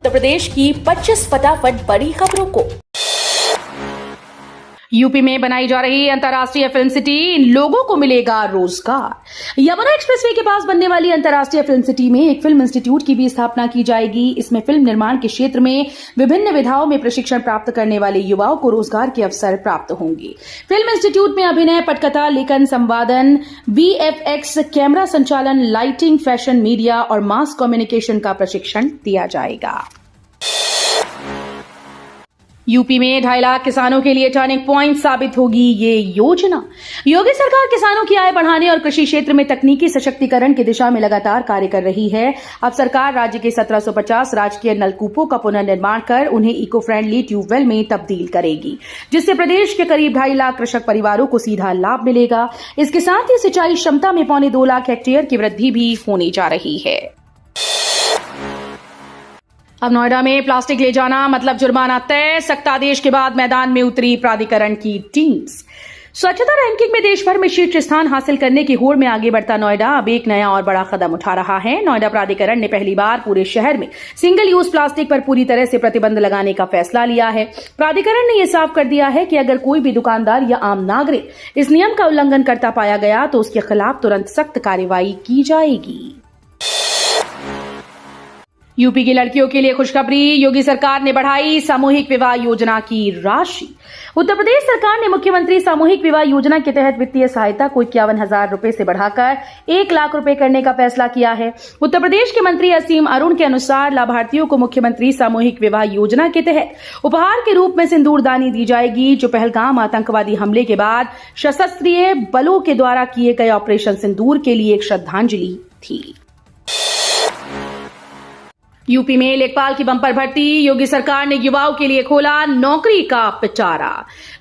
उत्तर प्रदेश की 25 फटाफट बड़ी खबरों को। यूपी में बनाई जा रही अंतर्राष्ट्रीय फिल्म सिटी, इन लोगों को मिलेगा रोजगार। यमुना एक्सप्रेसवे के पास बनने वाली अंतर्राष्ट्रीय फिल्म सिटी में एक फिल्म इंस्टीट्यूट की भी स्थापना की जाएगी। इसमें फिल्म निर्माण के क्षेत्र में विभिन्न विधाओं में प्रशिक्षण प्राप्त करने वाले युवाओं को रोजगार के अवसर प्राप्त होंगे। फिल्म इंस्टीट्यूट में अभिनय, पटकथा, लेखन, संवादन, VFX, कैमरा संचालन, लाइटिंग, फैशन, मीडिया और मास कम्युनिकेशन का प्रशिक्षण दिया जाएगा। यूपी में 2.5 लाख किसानों के लिए टर्निंग पॉइंट साबित होगी ये योजना। योगी सरकार किसानों की आय बढ़ाने और कृषि क्षेत्र में तकनीकी सशक्तिकरण की दिशा में लगातार कार्य कर रही है। अब सरकार राज्य के 1750 राजकीय नलकूपों का पुनर्निर्माण कर उन्हें इको फ्रेंडली ट्यूबवेल में तब्दील करेगी, जिससे प्रदेश के करीब 2.5 लाख कृषक परिवारों को सीधा लाभ मिलेगा। इसके साथ ही सिंचाई क्षमता में 2.25 लाख हेक्टेयर की वृद्धि भी होने जा रही है। अब नोएडा में प्लास्टिक ले जाना मतलब जुर्माना तय, सख्त आदेश के बाद मैदान में उतरी प्राधिकरण की टीम्स। स्वच्छता रैंकिंग में देश भर में शीर्ष स्थान हासिल करने की होड़ में आगे बढ़ता नोएडा अब एक नया और बड़ा कदम उठा रहा है। नोएडा प्राधिकरण ने पहली बार पूरे शहर में सिंगल यूज प्लास्टिक पर पूरी तरह से प्रतिबंध लगाने का फैसला लिया है। प्राधिकरण ने यह साफ कर दिया है कि अगर कोई भी दुकानदार या आम नागरिक इस नियम का उल्लंघन करता पाया गया तो उसके खिलाफ तुरंत सख्त कार्रवाई की जाएगी। यूपी की लड़कियों के लिए खुशखबरी, योगी सरकार ने बढ़ाई सामूहिक विवाह योजना की राशि। उत्तर प्रदेश सरकार ने मुख्यमंत्री सामूहिक विवाह योजना के तहत वित्तीय सहायता को 51,000 रुपए से बढ़ाकर 1 लाख रुपए करने का फैसला किया है। उत्तर प्रदेश के मंत्री असीम अरुण के अनुसार लाभार्थियों को मुख्यमंत्री सामूहिक विवाह योजना के तहत उपहार के रूप में सिंदूरदानी दी जाएगी, जो पहलगाम आतंकवादी हमले के बाद सशस्त्र बलों के द्वारा किए गए ऑपरेशन सिंदूर के लिए एक श्रद्धांजलि थी। यूपी में लेखपाल की बंपर भर्ती, योगी सरकार ने युवाओं के लिए खोला नौकरी का पिटारा।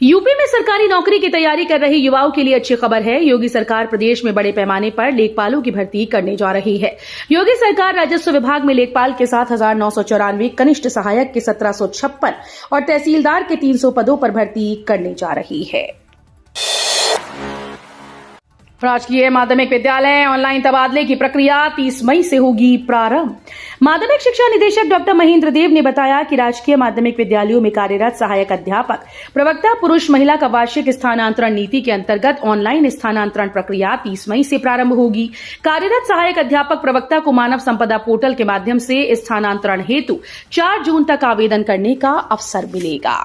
यूपी में सरकारी नौकरी की तैयारी कर रही युवाओं के लिए अच्छी खबर है। योगी सरकार प्रदेश में बड़े पैमाने पर लेखपालों की भर्ती करने जा रही है। योगी सरकार राजस्व विभाग में लेखपाल के 7,994, कनिष्ठ सहायक के 1,756 और तहसीलदार के 300 पदों पर भर्ती करने जा रही है। राजकीय माध्यमिक विद्यालय ऑनलाइन तबादले की प्रक्रिया 30 मई से होगी प्रारंभ। माध्यमिक शिक्षा निदेशक डॉक्टर महेंद्र देव ने बताया कि राजकीय माध्यमिक विद्यालयों में कार्यरत सहायक अध्यापक, प्रवक्ता, पुरुष महिला का वार्षिक स्थानांतरण नीति के अंतर्गत ऑनलाइन स्थानांतरण प्रक्रिया 30 मई से प्रारंभ होगी। कार्यरत सहायक अध्यापक, प्रवक्ता को मानव संपदा पोर्टल के माध्यम से स्थानांतरण हेतु 4 जून तक आवेदन करने का अवसर मिलेगा।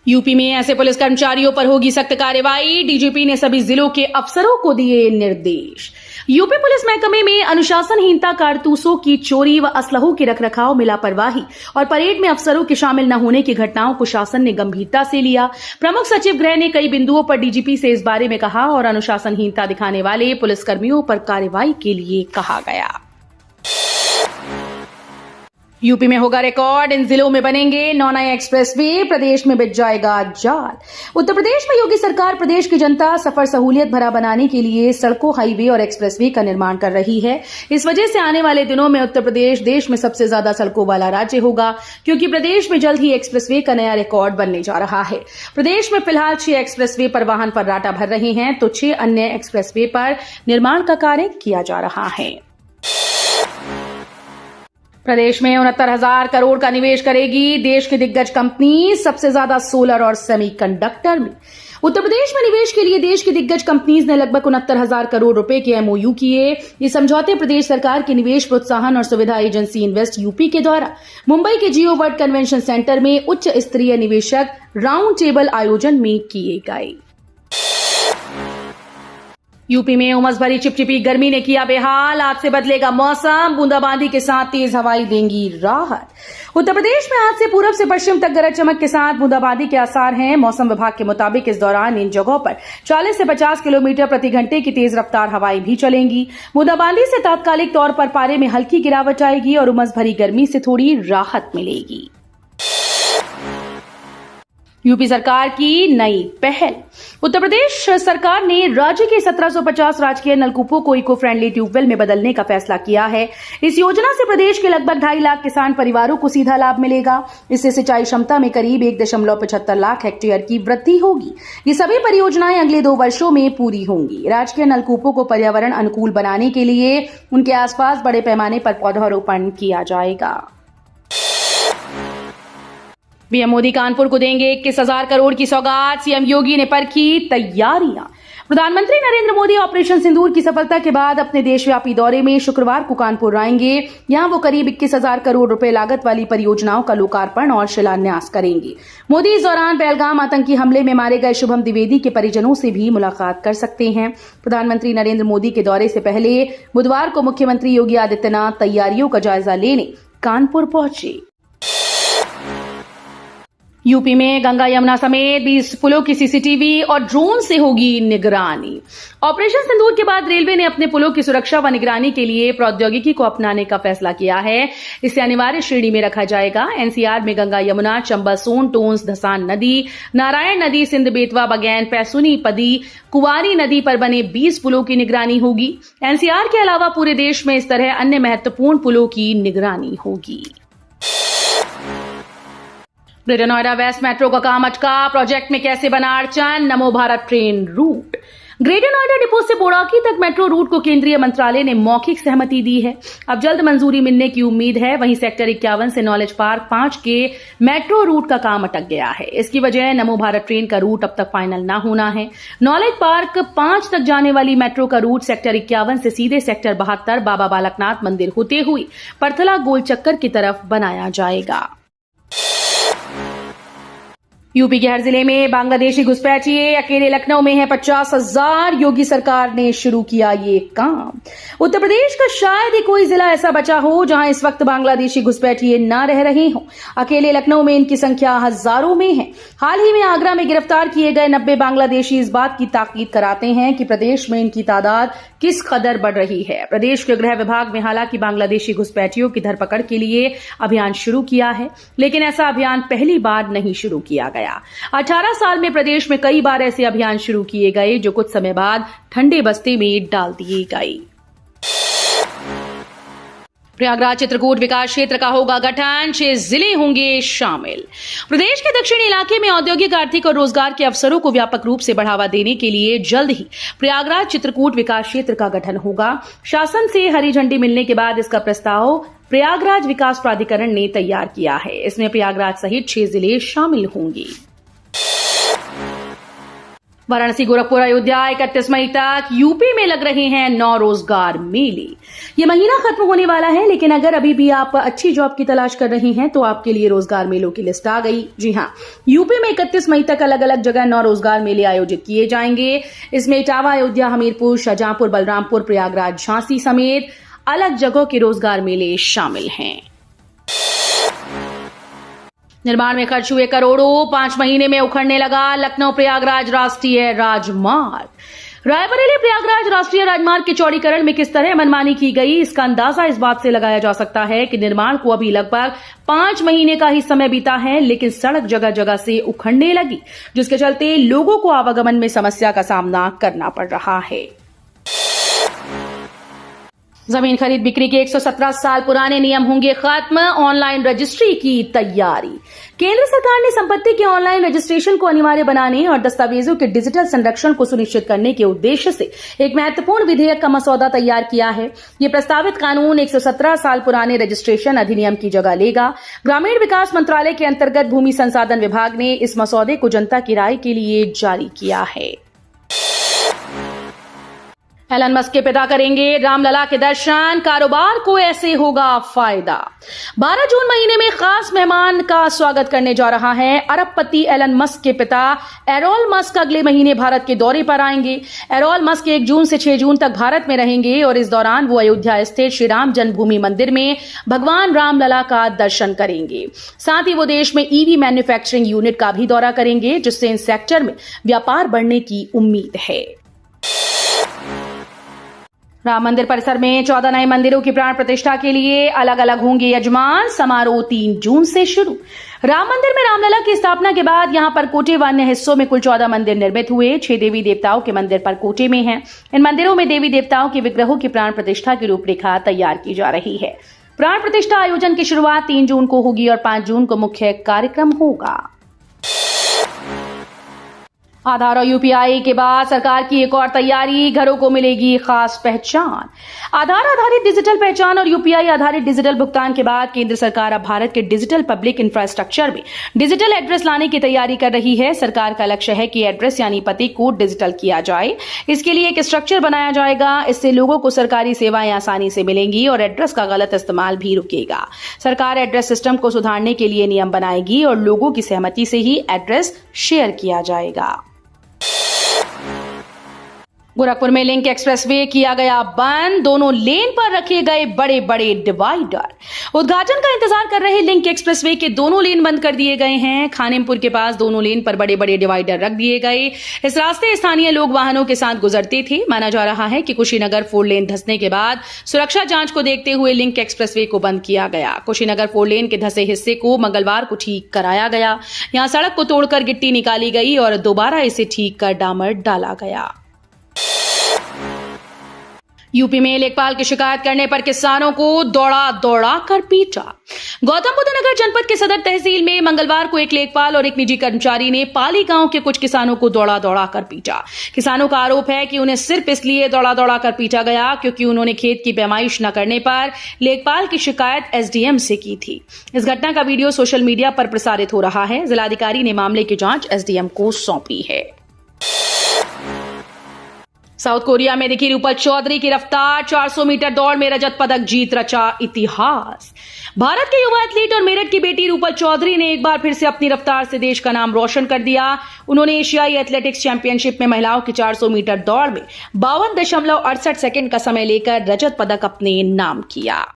यूपी में ऐसे पुलिस कर्मचारियों पर होगी सख्त कार्रवाई, डीजीपी ने सभी जिलों के अफसरों को दिए निर्देश। यूपी पुलिस महकमे में अनुशासनहीनता, कारतूसों की चोरी व असलहों के रखरखाव में लापरवाही और परेड में अफसरों के शामिल न होने की घटनाओं को शासन ने गंभीरता से लिया। प्रमुख सचिव गृह ने कई बिंदुओं पर डीजीपी से इस बारे में कहा और अनुशासनहीनता दिखाने वाले पुलिसकर्मियों पर कार्रवाई के लिए कहा गया। यूपी में होगा रिकॉर्ड, इन जिलों में बनेंगे 9 नए एक्सप्रेसवे, प्रदेश में बिछ जाएगा जाल। उत्तर प्रदेश में योगी सरकार प्रदेश की जनता सफर सहूलियत भरा बनाने के लिए सड़कों, हाईवे और एक्सप्रेसवे का निर्माण कर रही है। इस वजह से आने वाले दिनों में उत्तर प्रदेश देश में सबसे ज्यादा सड़कों वाला राज्य होगा, क्योंकि प्रदेश में जल्द ही एक्सप्रेसवे का नया रिकॉर्ड बनने जा रहा है। प्रदेश में फिलहाल 6 एक्सप्रेसवे पर वाहन फर्राटा भर रहे हैं, तो 6 अन्य एक्सप्रेसवे पर निर्माण का कार्य किया जा रहा है। प्रदेश में 69,000 करोड़ का निवेश करेगी देश की दिग्गज कंपनी, सबसे ज्यादा सोलर और सेमीकंडक्टर में। उत्तर प्रदेश में निवेश के लिए देश की दिग्गज कंपनीज ने लगभग 69,000 करोड़ रुपए के MOU किए। ये समझौते प्रदेश सरकार की निवेश प्रोत्साहन और सुविधा एजेंसी इन्वेस्ट यूपी के द्वारा मुंबई के जियो वर्ल्ड कन्वेंशन सेंटर में उच्च स्तरीय निवेशक राउंड टेबल आयोजन में किए गए। यूपी में उमस भरी चिपचिपी गर्मी ने किया बेहाल, आज से बदलेगा मौसम, बूंदाबांदी के साथ तेज हवाएं देंगी राहत। उत्तर प्रदेश में आज से पूरब से पश्चिम तक गरज चमक के साथ बूंदाबांदी के आसार हैं। मौसम विभाग के मुताबिक इस दौरान इन जगहों पर 40 से 50 किलोमीटर प्रति घंटे की तेज रफ्तार हवाएं भी चलेंगी। बूंदाबांदी से तात्कालिक तौर पर पारे में हल्की गिरावट आएगी और उमस भरी गर्मी से थोड़ी राहत मिलेगी। यूपी सरकार की नई पहल। उत्तर प्रदेश सरकार ने राज्य के 1750 राजकीय नलकूपों को इको फ्रेंडली ट्यूबवेल में बदलने का फैसला किया है। इस योजना से प्रदेश के लगभग 2.5 लाख किसान परिवारों को सीधा लाभ मिलेगा। इससे सिंचाई क्षमता में करीब 1.75 लाख हेक्टेयर की वृद्धि होगी। ये सभी परियोजनाएं अगले 2 वर्षों में पूरी होंगी। राजकीय नलकूपों को पर्यावरण अनुकूल बनाने के लिए उनके आसपास बड़े पैमाने पर पौधारोपण किया जाएगा। पीएम मोदी कानपुर को देंगे 21,000 करोड़ की सौगात। सीएम योगी ने परखी तैयारियां। प्रधानमंत्री नरेंद्र मोदी ऑपरेशन सिंदूर की सफलता के बाद अपने देशव्यापी दौरे में शुक्रवार को कानपुर आएंगे। यहां वो करीब 21,000 करोड़ रुपए लागत वाली परियोजनाओं का लोकार्पण और शिलान्यास करेंगे। मोदी इस दौरान पहलगाम आतंकी हमले में मारे गए शुभम द्विवेदी के परिजनों से भी मुलाकात कर सकते हैं। प्रधानमंत्री नरेंद्र मोदी के दौरे से पहले बुधवार को मुख्यमंत्री योगी आदित्यनाथ तैयारियों का जायजा लेने कानपुर पहुंचे। यूपी में गंगा यमुना समेत 20 पुलों की सीसीटीवी और ड्रोन से होगी निगरानी। ऑपरेशन सिंदूर के बाद रेलवे ने अपने पुलों की सुरक्षा व निगरानी के लिए प्रौद्योगिकी को अपनाने का फैसला किया है। इसे अनिवार्य श्रेणी में रखा जाएगा। एनसीआर में गंगा यमुना, चंबल सोन, टोंस धसान नदी, नारायण नदी, सिंध बेतवा बगैन, पैसुनी पदी, कुंवारी नदी पर बने 20 पुलों की निगरानी होगी। एनसीआर के अलावा पूरे देश में इस तरह अन्य महत्वपूर्ण पुलों की निगरानी होगी। ग्रेटर नोएडा वेस्ट मेट्रो का काम अटका, प्रोजेक्ट में कैसे बना अड़चन। नमो Bharat train route. Greater Noida depot से बोड़ाकी तक मेट्रो रूट को केंद्रीय मंत्रालय ने मौखिक सहमति दी है। अब जल्द मंजूरी मिलने की उम्मीद है। वहीं सेक्टर 51 से नॉलेज पार्क 5 के मेट्रो रूट का काम अटक गया है। इसकी वजह नमो भारत ट्रेन का रूट अब तक फाइनल ना होना है। नॉलेज पार्क 5 तक जाने वाली मेट्रो का रूट सेक्टर 51 से सीधे सेक्टर 72 बाबा बालकनाथ मंदिर होते हुए परथला गोल चक्कर की तरफ बनाया जाएगा। यूपी के हर जिले में बांग्लादेशी घुसपैठिए। अकेले लखनऊ में है 50,000। योगी सरकार ने शुरू किया ये काम। उत्तर प्रदेश का शायद ही कोई जिला ऐसा बचा हो जहां इस वक्त बांग्लादेशी घुसपैठिए ना रह रहे हों। अकेले लखनऊ में इनकी संख्या हजारों में है। हाल ही में आगरा में गिरफ्तार किए गए 90 बांग्लादेशी इस बात की ताकीद कराते हैं कि प्रदेश में इनकी तादाद किस कदर बढ़ रही है। प्रदेश के गृह विभाग ने हालांकि बांग्लादेशी घुसपैठियों की धरपकड़ के लिए अभियान शुरू किया है, लेकिन ऐसा अभियान पहली बार नहीं शुरू किया गया। 18 साल में प्रदेश में कई बार ऐसे अभियान शुरू किए गए जो कुछ समय बाद ठंडे बस्ते में डाल दिए गए। प्रयागराज चित्रकूट विकास क्षेत्र का होगा गठन, 6 जिले होंगे शामिल। प्रदेश के दक्षिणी इलाके में औद्योगिक, आर्थिक और रोजगार के अवसरों को व्यापक रूप से बढ़ावा देने के लिए जल्द ही प्रयागराज चित्रकूट विकास क्षेत्र का गठन होगा। शासन से हरी झंडी मिलने के बाद इसका प्रस्ताव प्रयागराज विकास प्राधिकरण ने तैयार किया है। इसमें प्रयागराज सहित 6 जिले शामिल होंगे। वाराणसी, गोरखपुर, अयोध्या 31 मई तक यूपी में लग रहे हैं 9 रोजगार मेले। ये महीना खत्म होने वाला है, लेकिन अगर अभी भी आप अच्छी जॉब की तलाश कर रहे हैं तो आपके लिए रोजगार मेलों की लिस्ट आ गई। जी हां, यूपी में 31 मई तक अलग अलग जगह 9 रोजगार मेले आयोजित किए जाएंगे। इसमें इटावा, अयोध्या, हमीरपुर, शाहजहांपुर, बलरामपुर, प्रयागराज, झांसी समेत अलग जगहों के रोजगार मेले शामिल हैं। निर्माण में खर्च हुए करोड़ों, 5 महीने में उखड़ने लगा लखनऊ प्रयागराज राष्ट्रीय राजमार्ग। रायबरेली प्रयागराज राष्ट्रीय राजमार्ग के चौड़ीकरण में किस तरह मनमानी की गई, इसका अंदाजा इस बात से लगाया जा सकता है कि निर्माण को अभी लगभग 5 महीने का ही समय बीता है, लेकिन सड़क जगह जगह से उखड़ने लगी, जिसके चलते लोगों को आवागमन में समस्या का सामना करना पड़ रहा है। जमीन खरीद बिक्री के 117 साल पुराने नियम होंगे खत्म, ऑनलाइन रजिस्ट्री की तैयारी। केंद्र सरकार ने संपत्ति के ऑनलाइन रजिस्ट्रेशन को अनिवार्य बनाने और दस्तावेजों के डिजिटल संरक्षण को सुनिश्चित करने के उद्देश्य से एक महत्वपूर्ण विधेयक का मसौदा तैयार किया है। ये प्रस्तावित कानून 117 साल पुराने रजिस्ट्रेशन अधिनियम की जगह लेगा। ग्रामीण विकास मंत्रालय के अंतर्गत भूमि संसाधन विभाग ने इस मसौदे को जनता की राय के लिए जारी किया है। एलन मस्क के पिता करेंगे रामलला के दर्शन, कारोबार को ऐसे होगा फायदा। 12 जून महीने में खास मेहमान का स्वागत करने जा रहा है। अरबपति एलन मस्क के पिता एरोल मस्क अगले महीने भारत के दौरे पर आएंगे। एरोल मस्क 1 जून से 6 जून तक भारत में रहेंगे और इस दौरान वो अयोध्या स्थित श्री राम जन्मभूमि मंदिर में भगवान रामलला का दर्शन करेंगे। साथ ही वो देश में ईवी मैन्युफैक्चरिंग यूनिट का भी दौरा करेंगे, जिससे इन सेक्टर में व्यापार बढ़ने की उम्मीद है। राम मंदिर परिसर में 14 नए मंदिरों की प्राण प्रतिष्ठा के लिए अलग अलग होंगे यजमान। समारोह 3 जून से शुरू। राम मंदिर में रामलला की स्थापना के बाद यहां पर कोटे व अन्य हिस्सों में कुल 14 मंदिर निर्मित हुए। 6 देवी देवताओं के मंदिर पर कोटे में हैं। इन मंदिरों में देवी देवताओं के विग्रहों की प्राण प्रतिष्ठा की रूपरेखा तैयार की जा रही है। प्राण प्रतिष्ठा आयोजन की शुरुआत 3 जून को होगी और 5 जून को मुख्य कार्यक्रम होगा। आधार और यूपीआई के बाद सरकार की एक और तैयारी, घरों को मिलेगी खास पहचान। आधार आधारित डिजिटल पहचान और यूपीआई आधारित डिजिटल भुगतान के बाद केंद्र सरकार अब भारत के डिजिटल पब्लिक इंफ्रास्ट्रक्चर में डिजिटल एड्रेस लाने की तैयारी कर रही है। सरकार का लक्ष्य है कि एड्रेस यानी पते को डिजिटल किया जाए। इसके लिए एक स्ट्रक्चर बनाया जाएगा। इससे लोगों को सरकारी सेवाएं आसानी से मिलेंगी और एड्रेस का गलत इस्तेमाल भी रुकेगा। सरकार एड्रेस सिस्टम को सुधारने के लिए नियम बनाएगी और लोगों की सहमति से ही एड्रेस शेयर किया जाएगा। गोरखपुर में लिंक एक्सप्रेसवे किया गया बंद। दोनों लेन पर रखे गए बड़े बड़े डिवाइडर। उद्घाटन का इंतजार कर रहे लिंक एक्सप्रेसवे के दोनों लेन बंद कर दिए गए हैं। खानिमपुर के पास दोनों लेन पर बड़े बड़े डिवाइडर रख दिए गए। इस रास्ते स्थानीय लोग वाहनों के साथ गुजरते थे। माना जा रहा है कि कुशीनगर 4 लेन धंसने के बाद सुरक्षा जांच को देखते हुए लिंक एक्सप्रेसवे को बंद किया गया। कुशीनगर 4 लेन के धंसे हिस्से को मंगलवार को ठीक कराया गया। यहां सड़क को तोड़कर गिट्टी निकाली गई और दोबारा इसे ठीक कर डामर डाला गया। यूपी में लेखपाल की शिकायत करने पर किसानों को दौड़ा दौड़ा कर पीटा। गौतम बुद्ध नगर जनपद के सदर तहसील में मंगलवार को एक लेखपाल और एक निजी कर्मचारी ने पाली गांव के कुछ किसानों को दौड़ा दौड़ा कर पीटा। किसानों का आरोप है कि उन्हें सिर्फ इसलिए दौड़ा दौड़ा कर पीटा गया क्योंकि उन्होंने खेत की पैमाइश न करने पर लेखपाल की शिकायत एसडीएम से की थी। इस घटना का वीडियो सोशल मीडिया पर प्रसारित हो रहा है। जिलाधिकारी ने मामले की जांच एसडीएम को सौंपी है। साउथ कोरिया में दिखी रूपल चौधरी की रफ्तार। 400 मीटर दौड़ में रजत पदक जीत रचा इतिहास। भारत के युवा एथलीट और मेरठ की बेटी रूपल चौधरी ने एक बार फिर से अपनी रफ्तार से देश का नाम रोशन कर दिया। उन्होंने एशियाई एथलेटिक्स चैंपियनशिप में महिलाओं की 400 मीटर दौड़ में 52.68 सेकंड का समय लेकर रजत पदक अपने नाम किया।